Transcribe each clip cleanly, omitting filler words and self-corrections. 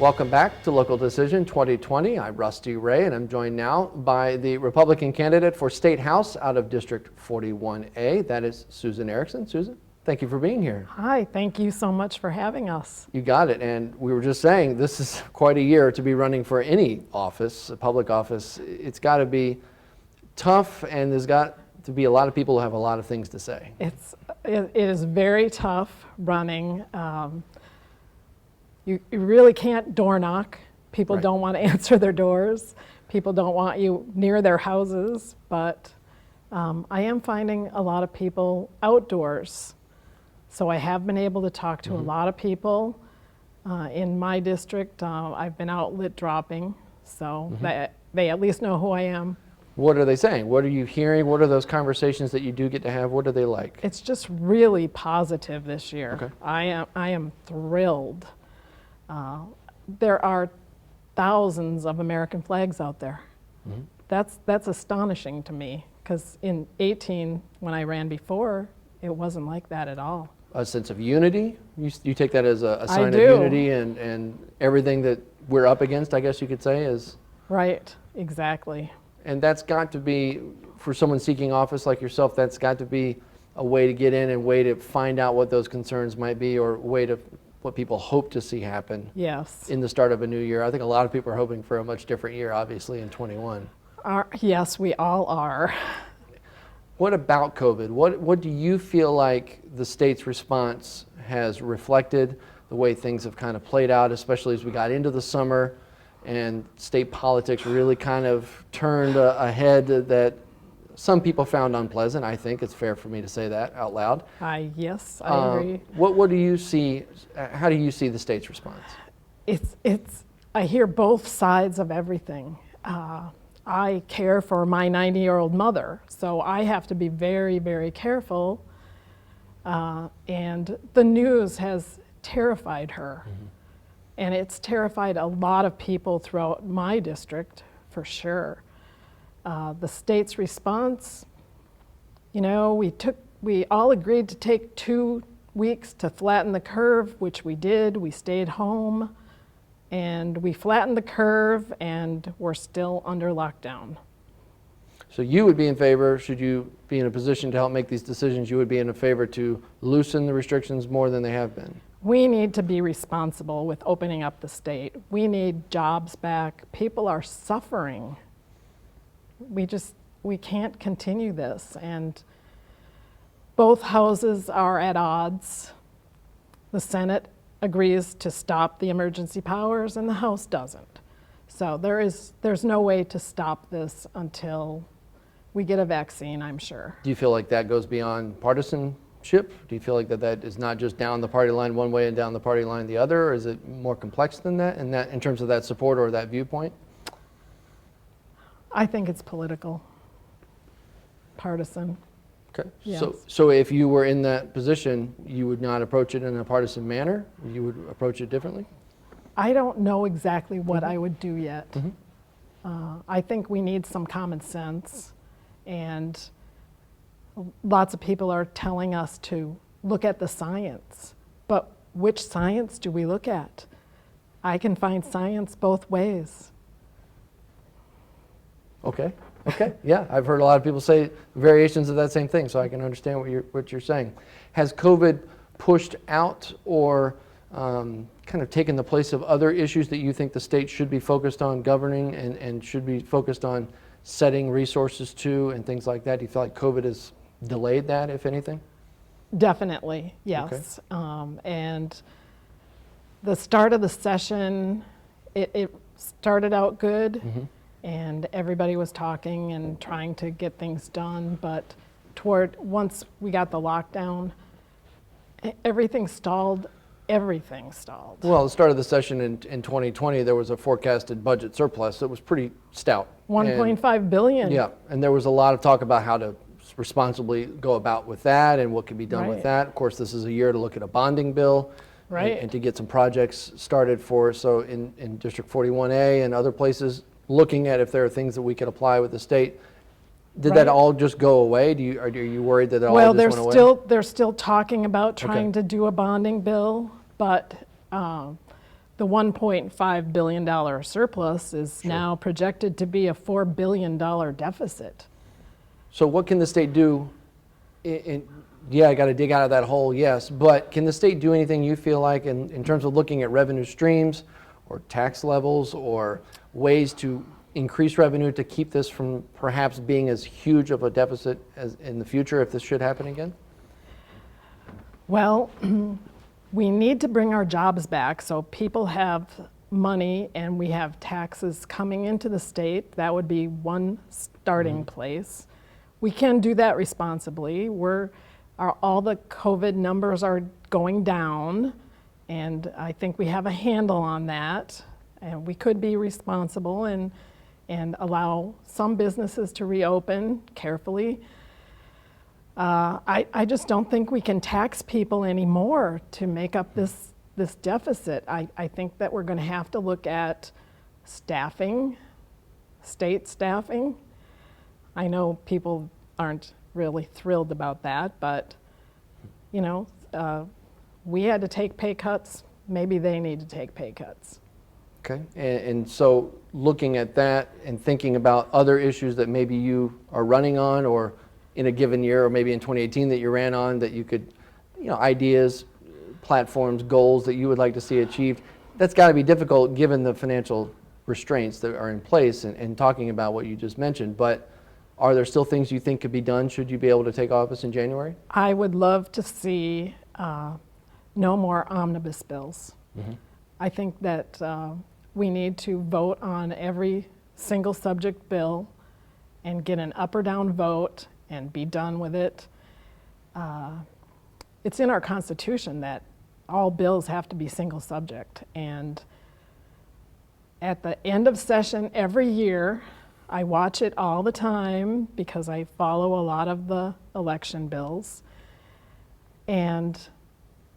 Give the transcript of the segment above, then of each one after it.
Welcome back to Local Decision 2020. I'm Rusty Ray, and I'm joined now by the Republican candidate for State House out of District 41A. That is Susan Erickson. Susan, thank you for being here. Hi, thank you so much for having us. You got it. And we were just saying, this is quite a year to be running for any office, a public office. It's got to be tough, and there's got to be a lot of people who have a lot of things to say. It is very tough running. You really can't door knock. People Right. don't want to answer their doors. People don't want you near their houses, but I am finding a lot of people outdoors. So I have been able to talk to a lot of people. In my district, I've been outlet dropping, so they at least know who I am. What are they saying? What are you hearing? What are those conversations that you do get to have? What are they like? It's just really positive this year. Okay. I am thrilled. There are thousands of American flags out there. That's astonishing to me, because in 18, when I ran before, it wasn't like that at all. A sense of unity? You take that as a sign of do. unity, and everything that we're up against, I guess you could say, is... Right, exactly. And that's got to be, for someone seeking office like yourself, that's got to be a way to get in and way to find out what those concerns might be, or a way to what people hope to see happen Yes. in the start of a new year. I think a lot of people are hoping for a much different year, obviously, in 21. Yes, we all are. What about COVID? What do you feel like the state's response has reflected, the way things have kind of played out, especially as we got into the summer and state politics really kind of turned a head that some people found unpleasant? I think it's fair for me to say that out loud. Yes, I agree. What do you see? How do you see the state's response? I hear both sides of everything. I care for my 90-year-old mother, so I have to be very, very careful. And the news has terrified her. And it's terrified a lot of people throughout my district, for sure. The state's response, we all agreed to take 2 weeks to flatten the curve, which we did. We stayed home, and we flattened the curve, and we're still under lockdown. So you would be in favor, should you be in a position to help make these decisions, you would be in favor to loosen the restrictions more than they have been? We need to be responsible with opening up the state. We need jobs back. People are suffering. We can't continue this, and both houses are at odds. The Senate agrees to stop the emergency powers, and the House doesn't. So there's no way to stop this until we get a vaccine, I'm sure. Do you feel like that goes beyond partisanship? Do you feel like that is not just down the party line one way and down the party line the other, or is it more complex than that in terms of that support or that viewpoint? I think it's political, partisan. Okay. Yes. So if you were in that position, you would not approach it in a partisan manner? You would approach it differently? I don't know exactly what I would do yet. I think we need some common sense, and lots of people are telling us to look at the science, but which science do we look at? I can find science both ways. Okay. Yeah, I've heard a lot of people say variations of that same thing, so I can understand what you're saying. Has COVID pushed out or kind of taken the place of other issues that you think the state should be focused on governing and should be focused on setting resources to and things like that? Do you feel like COVID has delayed that, if anything? Definitely, yes. Okay. And the start of the session, it started out good. And everybody was talking and trying to get things done, but once we got the lockdown, everything stalled. Well, the start of the session in 2020, there was a forecasted budget surplus that was pretty stout. 1.5 billion. Yeah, and there was a lot of talk about how to responsibly go about with that and what could be done with that. Of course, this is a year to look at a bonding bill. And to get some projects started for, so in District 41A and other places, looking at if there are things that we could apply with the state. Did that all just go away? Are you worried that it all just went away? They're still talking about trying to do a bonding bill, but the $1.5 billion surplus is now projected to be a $4 billion deficit. So what can the state do? Yeah, I got to dig out of that hole, yes, but can the state do anything you feel like in terms of looking at revenue streams or tax levels or ways to increase revenue to keep this from perhaps being as huge of a deficit as in the future if this should happen again? Well, we need to bring our jobs back so people have money and we have taxes coming into the state. That would be one starting place. We can do that responsibly. All the COVID numbers are going down, and I think we have a handle on that. And we could be responsible and allow some businesses to reopen carefully. I just don't think we can tax people anymore to make up this deficit. I think that we're going to have to look at staffing, state staffing. I know people aren't really thrilled about that, but we had to take pay cuts. Maybe they need to take pay cuts. Okay, and so looking at that and thinking about other issues that maybe you are running on or in a given year or maybe in 2018 that you ran on that you could, ideas, platforms, goals that you would like to see achieved, that's got to be difficult given the financial restraints that are in place and talking about what you just mentioned. But are there still things you think could be done should you be able to take office in January? I would love to see no more omnibus bills. I think that we need to vote on every single subject bill and get an up or down vote and be done with it. It's in our Constitution that all bills have to be single subject. And at the end of session every year, I watch it all the time because I follow a lot of the election bills. And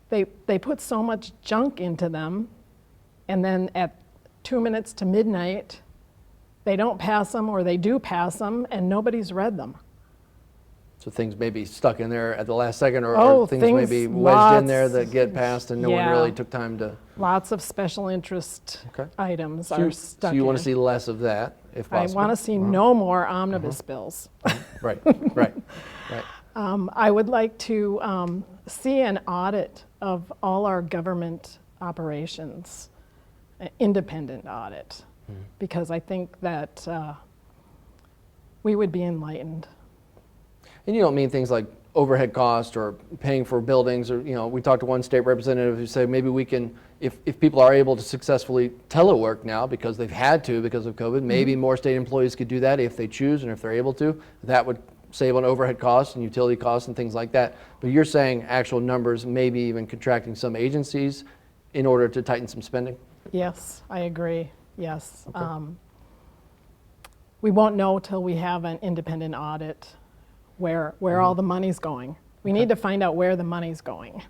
they put so much junk into them, and then at 2 minutes to midnight, they don't pass them, or they do pass them, and nobody's read them. So things may be stuck in there at the last second, or things may be wedged in there that get passed and no one really took time to... Lots of special interest items are stuck in. So you want to see less of that, if possible? I want to see no more omnibus bills. Right. I would like to see an audit of all our government operations, an independent audit, because I think that we would be enlightened. And you don't mean things like overhead cost or paying for buildings, or we talked to one state representative who said maybe we can, if people are able to successfully telework now because they've had to because of COVID, maybe more state employees could do that if they choose and if they're able to. That would save on overhead costs and utility costs and things like that. But you're saying actual numbers, maybe even contracting some agencies in order to tighten some spending? Yes, I agree. Yes. Okay. We won't know till we have an independent audit where all the money's going. We need to find out where the money's going.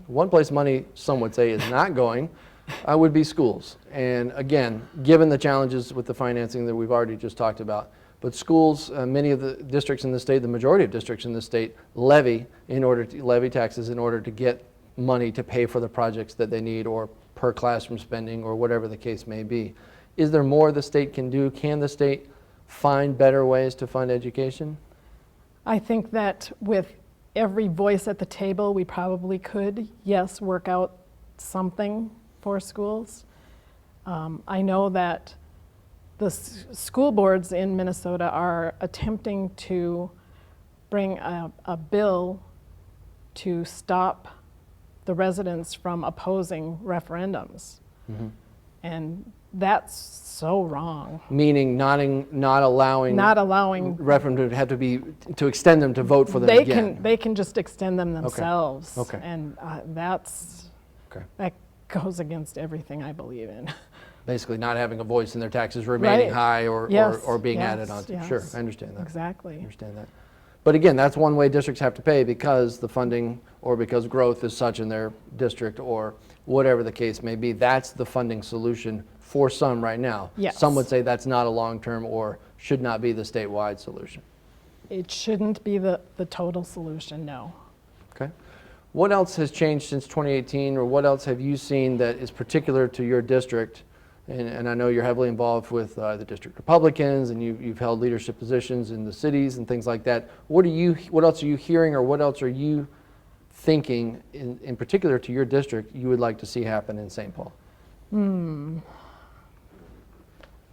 One place money, some would say, is not going would be schools. And again, given the challenges with the financing that we've already just talked about, but schools, many of the districts in the state, the majority of districts in the state, levy taxes in order to get money to pay for the projects that they need, or per classroom spending, or whatever the case may be. Is there more the state can do? Can the state find better ways to fund education? I think that with every voice at the table, we probably could, yes, work out something for schools. I know that the school boards in Minnesota are attempting to bring a bill to stop the residents from opposing referendums. And that's so wrong. Meaning not allowing referendum to extend them to vote for them again. They can just extend them themselves. Okay. And that goes against everything I believe in. Basically not having a voice in their taxes remaining high or being added on to. Yes. Sure, I understand that. Exactly. I understand that. But again, that's one way districts have to pay because the funding or because growth is such in their district or whatever the case may be. That's the funding solution for some right now. Yes. Some would say that's not a long-term or should not be the statewide solution. It shouldn't be the total solution, no. Okay. What else has changed since 2018, or what else have you seen that is particular to your district? And I know you're heavily involved with the district Republicans, and you've held leadership positions in the cities and things like that. What else are you hearing, or what else are you thinking, in particular to your district, you would like to see happen in St. Paul?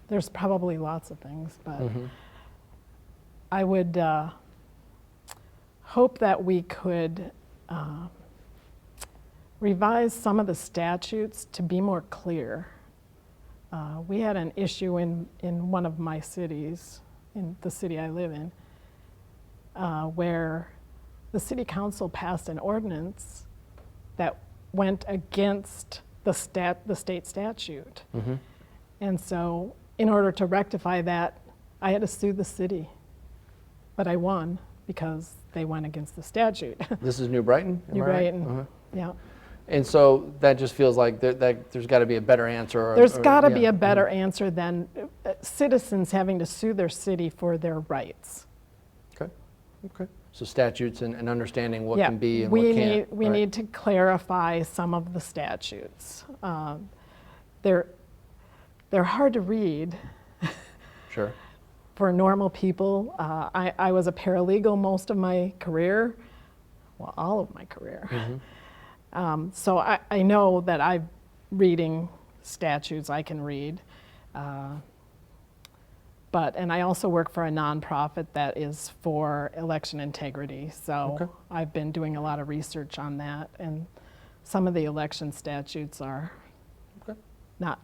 There's probably lots of things, but I would hope that we could revise some of the statutes to be more clear. We had an issue in one of my cities, in the city I live in, where the city council passed an ordinance that went against the state statute. And so in order to rectify that, I had to sue the city. But I won because they went against the statute. This is New Brighton? New Brighton, yeah. And so that just feels like there's got to be a better answer. There's got to be a better answer than citizens having to sue their city for their rights. Okay. So statutes and understanding what can be and what can't. We need to clarify some of the statutes. They're hard to read. Sure. For normal people. I was a paralegal most of my career, well, all of my career. So I know that I'm reading statutes I can read. And I also work for a nonprofit that is for election integrity. So I've been doing a lot of research on that, and some of the election statutes are not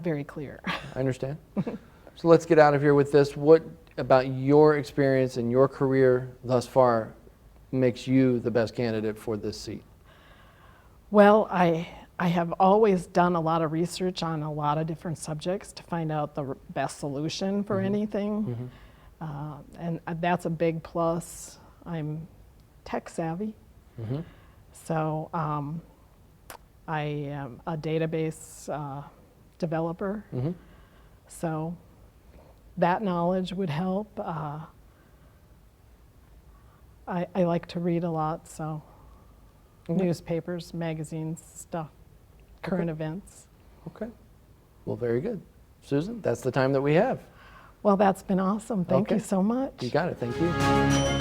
very clear. I understand. So let's get out of here with this. What about your experience and your career thus far makes you the best candidate for this seat? Well, I have always done a lot of research on a lot of different subjects to find out the best solution for anything. And that's a big plus. I'm tech savvy. So I am a database developer. So that knowledge would help. I like to read a lot, so newspapers, magazines, stuff, current events. Okay. Well, very good. Susan, that's the time that we have. Well, that's been awesome. Thank you so much. You got it. Thank you.